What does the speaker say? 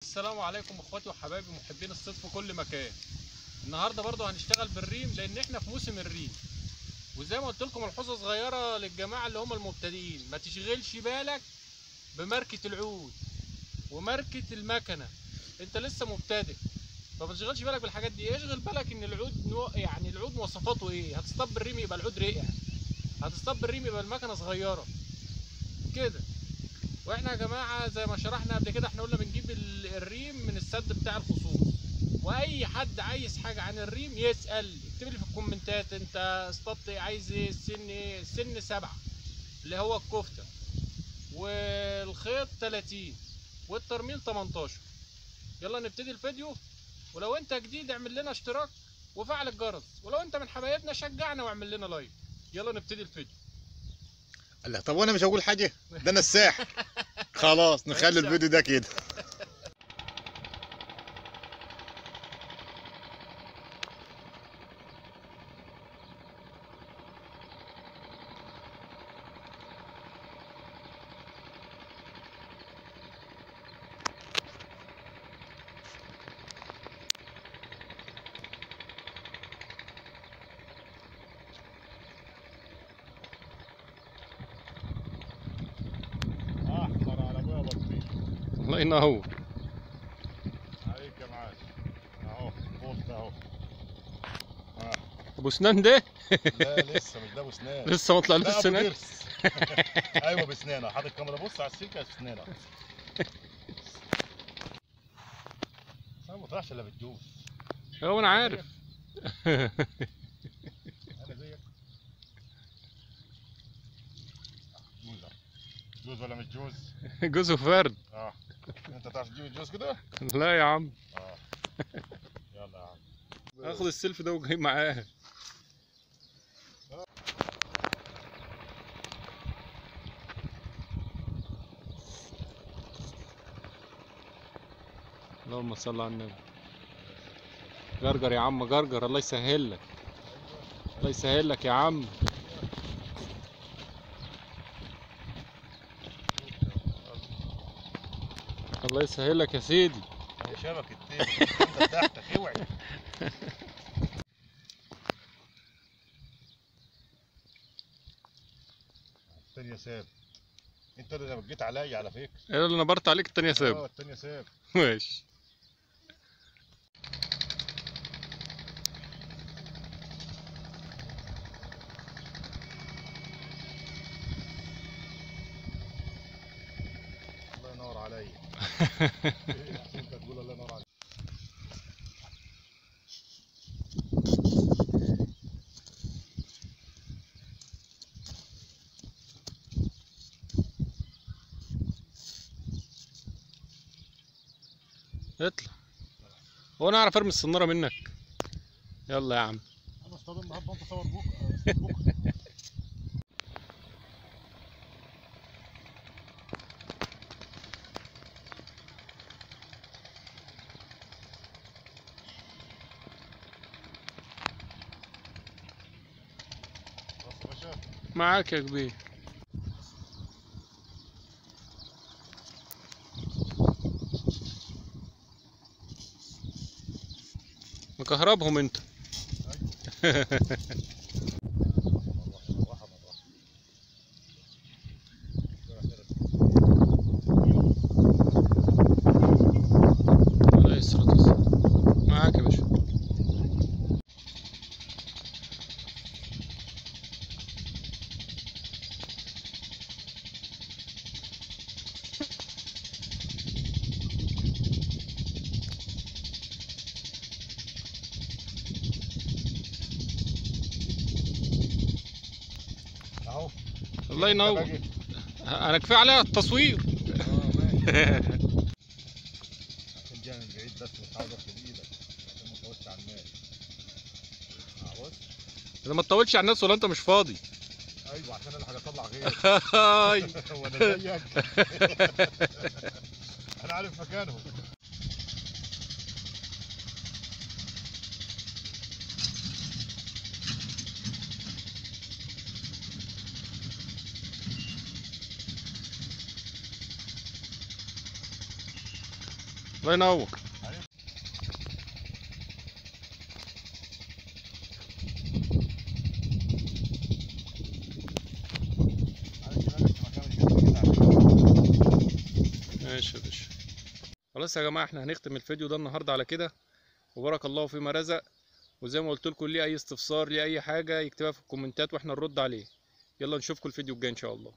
السلام عليكم اخواتي وحبايبي محبين الصيد في كل مكان. النهارده برضو هنشتغل بالريم لان احنا في موسم الريم، وزي ما قلت لكم ملحوظه صغيره للجماعه اللي هم المبتدئين: ما تشغلش بالك بماركه العود وماركه المكنه. انت لسه مبتدئ فما تشغلش بالك بالحاجات دي. اشغل بالك ان العود يعني العود مواصفاته ايه. هتصطاد بالريم يبقى العود رقع، هتصطاد بالريم يبقى المكنه صغيره كده. واحنا يا جماعه زي ما شرحنا قبل كده احنا قلنا بنجيب الريم من السد بتاع الخصوص. واي حد عايز حاجه عن الريم يسال، اكتب لي في الكومنتات انت اصطدت عايز ايه، السن ايه. السن 7 اللي هو الكفته، والخيط 30، والترميل 18. يلا نبتدي الفيديو. ولو انت جديد اعمل لنا اشتراك وفعل الجرس، ولو انت من حبايبنا شجعنا واعمل لنا لايك. يلا نبتدي الفيديو. لا طب وانا مش هقول حاجه، ده انا الساحر. خلاص نخلي الفيديو ده كده. احمر على ابويا بطيخ. الله ينور عليك يا معاش. اهو بوست اهو. ابو سنان ده. لا لسه مش ده ابو سنان. لسه ما طلعلوش ده ابو السنان. ضرس. ايوه بسنانه. حاطط الكاميرا بص على السلكه بسنانه. انا ما بطلعش الا بالجوز. هو انا عارف. انا زيك. جوز أهو. جوز ولا مش جوز؟ جوز وفرد. انت تعرف تجيب الجوز كده؟ لا يا عم، يلا يا عم. هاخد السيلف ده وجاي معاه. اللهم صل على النبي. جرجر يا عم جرجر، الله يسهل لك. الله يسهل لك يا عم. الله يسهل لك يا سيدي. شبكة تاني تحتك اوعي. التانية ساب. انت اللي جيت عليا على فكرة. ايه اللي نبرت عليك؟ التانية ساب. التانية ساب. ماشي. الله ينور عليا. انت تقول الله ينور عليك. اطلع. هو انا اعرف ارمي الصنارة منك؟ يلا يا عم. انا اصطاد النهارده انت صور بكره. بص يا باشا. معاك يا كبير. مكهربهم انت. الله يسر معاك يا باشا. اهو. الله ينور. انا كفايه عليها التصوير. ماشي. عشان جاي من بعيد بس مش عاوز اخد ايدك عشان ما تطولش على الناس. بص. اذا ما تطولش على الناس ولا انت مش فاضي. ايوه عشان انا هطلع غير. وانا زيك. انا عارف مكانهم. الله ينور. ماشي يا باشا. خلاص يا جماعه احنا هنختم الفيديو ده النهارده على كده، وبارك الله فيما رزق. وزي ما قلت لكم، ليه اي استفسار ليه اي حاجه يكتبها في الكومنتات واحنا نرد عليه. يلا نشوفكم الفيديو الجاي ان شاء الله.